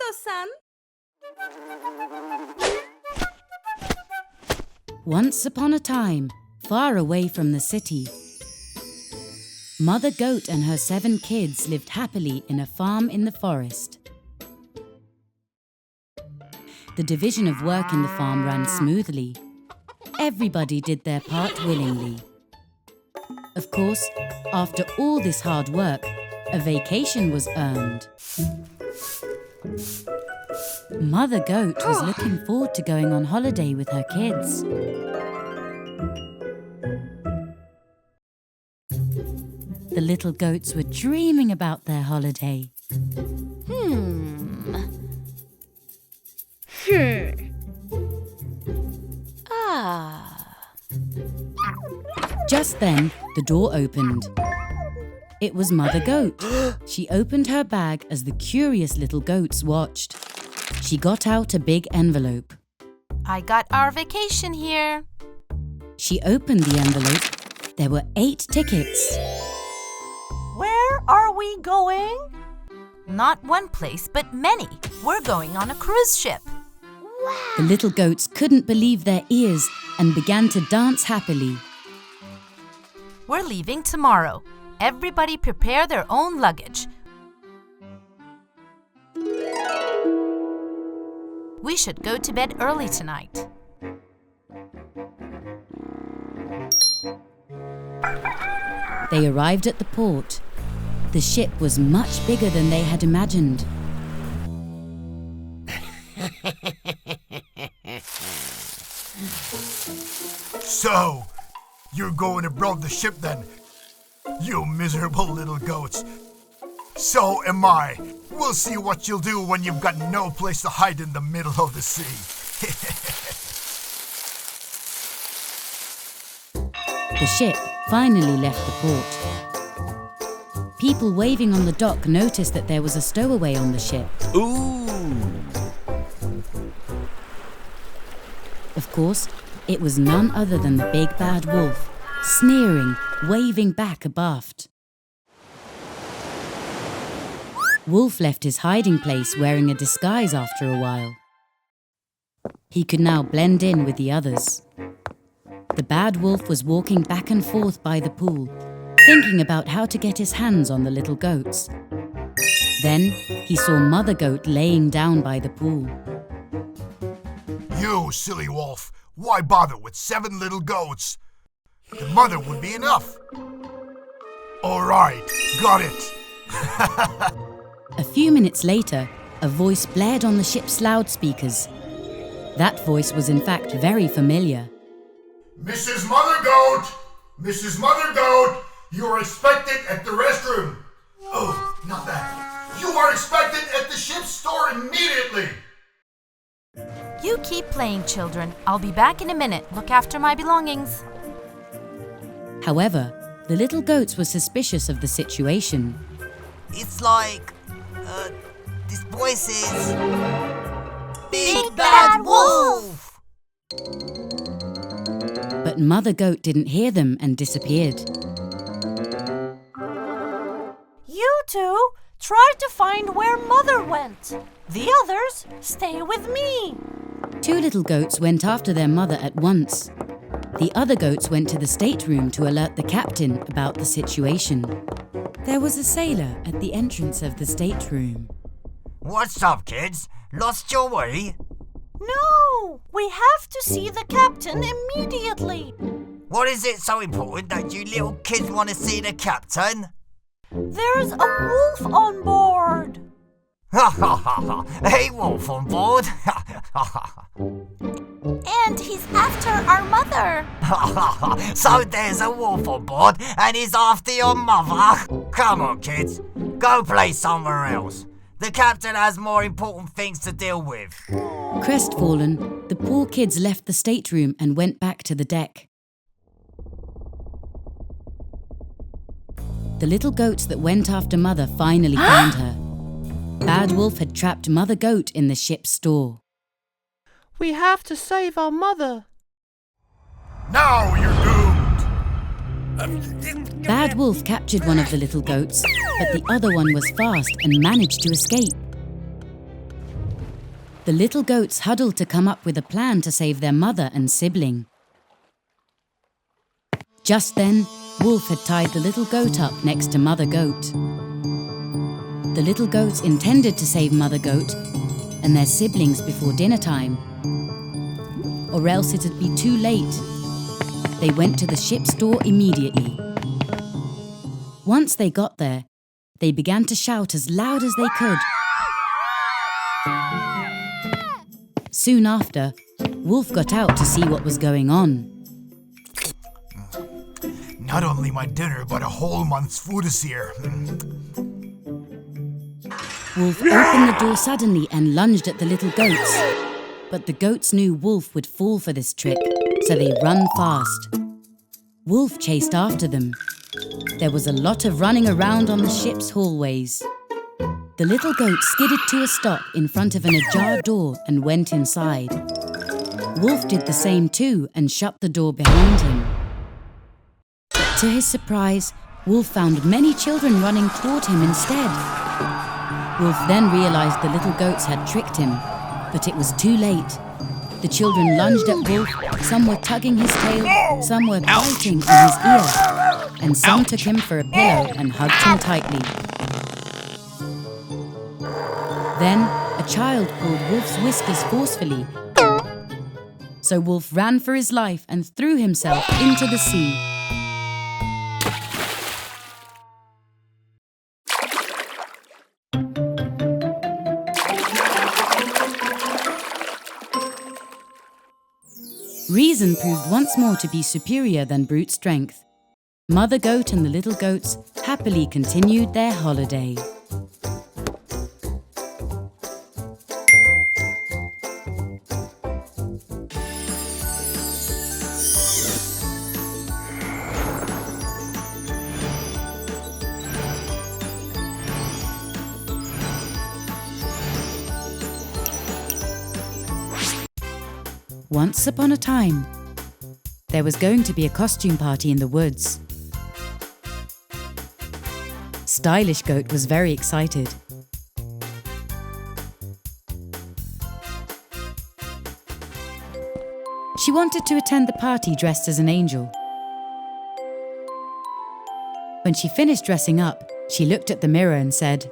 KONDOSAN. Once upon a time, far away from the city, Mother Goat and her 7 kids lived happily in a farm in the forest. The division of work in the farm ran smoothly. Everybody did their part willingly. Of course, after all this hard work, a vacation was earned. Mother Goat was looking forward to going on holiday with her kids. The little goats were dreaming about their holiday. Just then, the door opened. It was Mother Goat. She opened her bag as the curious little goats watched. She got out a big envelope. I got our vacation here. She opened the envelope. There were 8 tickets. Where are we going? Not one place, but many. We're going on a cruise ship. The little goats couldn't believe their ears and began to dance happily. We're leaving tomorrow. Everybody prepare their own luggage. We should go to bed early tonight. They arrived at the port. The ship was much bigger than they had imagined. So, you're going abroad the ship then? You miserable little goats. So am I. We'll see what you'll do when you've got no place to hide in the middle of the sea. The ship finally left the port. People waving on the dock noticed that there was a stowaway on the ship. Ooh! Of course, it was none other than the big bad wolf, sneering, waving back abaft. Wolf left his hiding place wearing a disguise after a while. He could now blend in with the others. The bad wolf was walking back and forth by the pool, thinking about how to get his hands on the little goats. Then he saw Mother Goat laying down by the pool. You silly wolf, why bother with 7 little goats? The mother would be enough. All right, got it. A few minutes later, a voice blared on the ship's loudspeakers. That voice was in fact very familiar. Mrs. Mother Goat! Mrs. Mother Goat! You are expected at the restroom. Oh, not that. You are expected at the ship's store immediately. You keep playing, children. I'll be back in a minute. Look after my belongings. However, the little goats were suspicious of the situation. It's like, this voice is... Big Bad Wolf! But Mother Goat didn't hear them and disappeared. You two try to find where Mother went. The others stay with me. 2 little goats went after their mother at once. The other goats went to the stateroom to alert the captain about the situation. There was a sailor at the entrance of the stateroom. What's up, kids? Lost your way? No, we have to see the captain immediately. What is it so important that you little kids want to see the captain? There's a wolf on board. Ha ha ha ha! A wolf on board? And he's after our mother. So there's a wolf on board and he's after your mother? Come on, kids. Go play somewhere else. The captain has more important things to deal with. Crestfallen, the poor kids left the stateroom and went back to the deck. The little goats that went after Mother finally found her. Bad Wolf had trapped Mother Goat in the ship's store. We have to save our mother. Now you're doomed. Bad Wolf captured one of the little goats, but the other one was fast and managed to escape. The little goats huddled to come up with a plan to save their mother and sibling. Just then, Wolf had tied the little goat up next to Mother Goat. The little goats intended to save Mother Goat and their siblings before dinner time, or else it'd be too late. They went to the ship's door immediately. Once they got there, they began to shout as loud as they could. Soon after, Wolf got out to see what was going on. Not only my dinner, but a whole month's food is here. Wolf opened the door suddenly and lunged at the little goats. But the goats knew Wolf would fall for this trick, so they ran fast. Wolf chased after them. There was a lot of running around on the ship's hallways. The little goat skidded to a stop in front of an ajar door and went inside. Wolf did the same too and shut the door behind him. To his surprise, Wolf found many children running toward him instead. Wolf then realized the little goats had tricked him, but it was too late. The children lunged at Wolf, some were tugging his tail, some were biting in his ear, and some took him for a pillow and hugged him tightly. Then, a child pulled Wolf's whiskers forcefully, so Wolf ran for his life and threw himself into the sea. Reason proved once more to be superior than brute strength. Mother Goat and the little goats happily continued their holiday. Once upon a time, there was going to be a costume party in the woods. Stylish Goat was very excited. She wanted to attend the party dressed as an angel. When she finished dressing up, she looked at the mirror and said,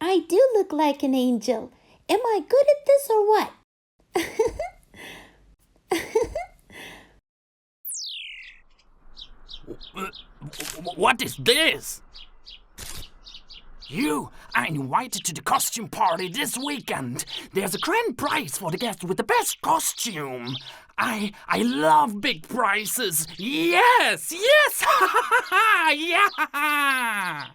"I do look like an angel. Am I good at this or what?" What is this? You are invited to the costume party this weekend. There's a grand prize for the guest with the best costume. I love big prizes. Yes, yes, yeah.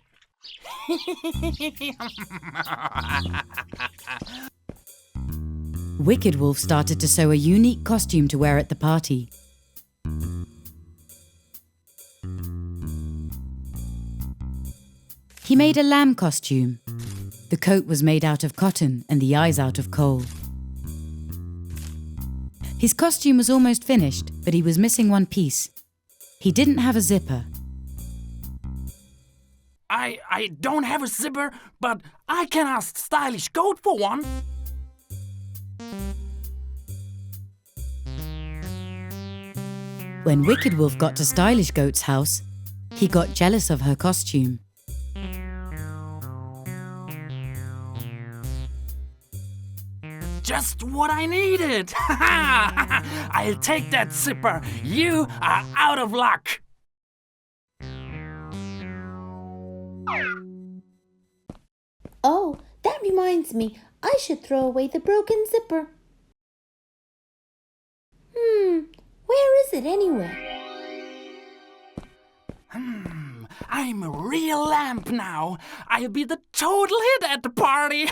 Wicked Wolf started to sew a unique costume to wear at the party. He made a lamb costume. The coat was made out of cotton and the eyes out of coal. His costume was almost finished, but he was missing one piece. He didn't have a zipper. I don't have a zipper, but I can ask Stylish Goat for one. When Wicked Wolf got to Stylish Goat's house, he got jealous of her costume. Just what I needed! I'll take that zipper. You are out of luck. Oh, that reminds me. I should throw away the broken zipper. Where is it anyway? I'm a real lamp now. I'll be the total hit at the party.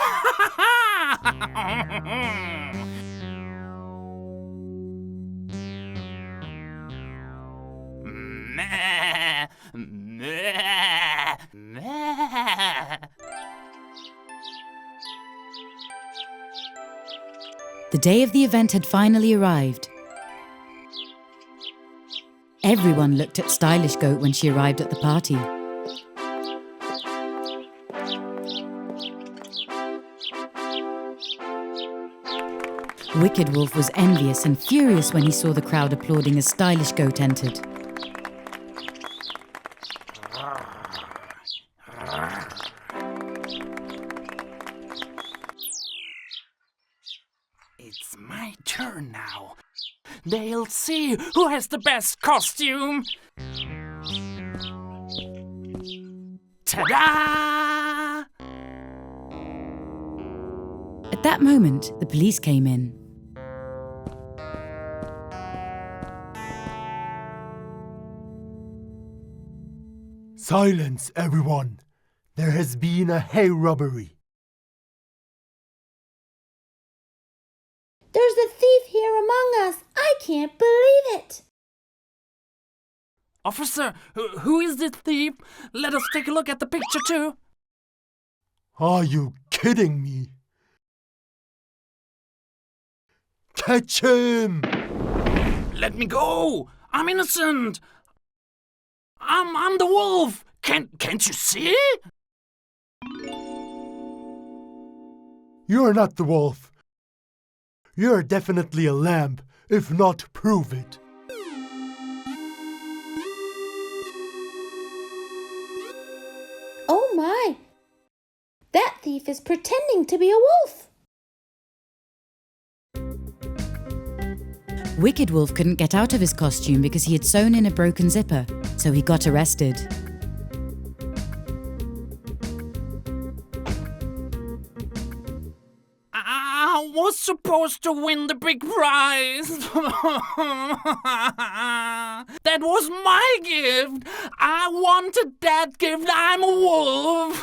The day of the event had finally arrived. Everyone looked at Stylish Goat when she arrived at the party. Wicked Wolf was envious and furious when he saw the crowd applauding as stylish Goat entered. It's my turn now. They'll see who has the best costume. Ta-da! At that moment, the police came in. Silence, everyone. There has been a hay robbery. There's a thief here among us. I can't believe it. Officer, who is this thief? Let us take a look at the picture too. Are you kidding me? Catch him! Let me go! I'm innocent! I'm the wolf! Can't you see? You're not the wolf. You're definitely a lamb. If not, prove it. Oh my! That thief is pretending to be a wolf. Wicked Wolf couldn't get out of his costume because he had sewn in a broken zipper, so he got arrested. I was supposed to win the big prize. That was my gift. I wanted that gift. I'm a wolf.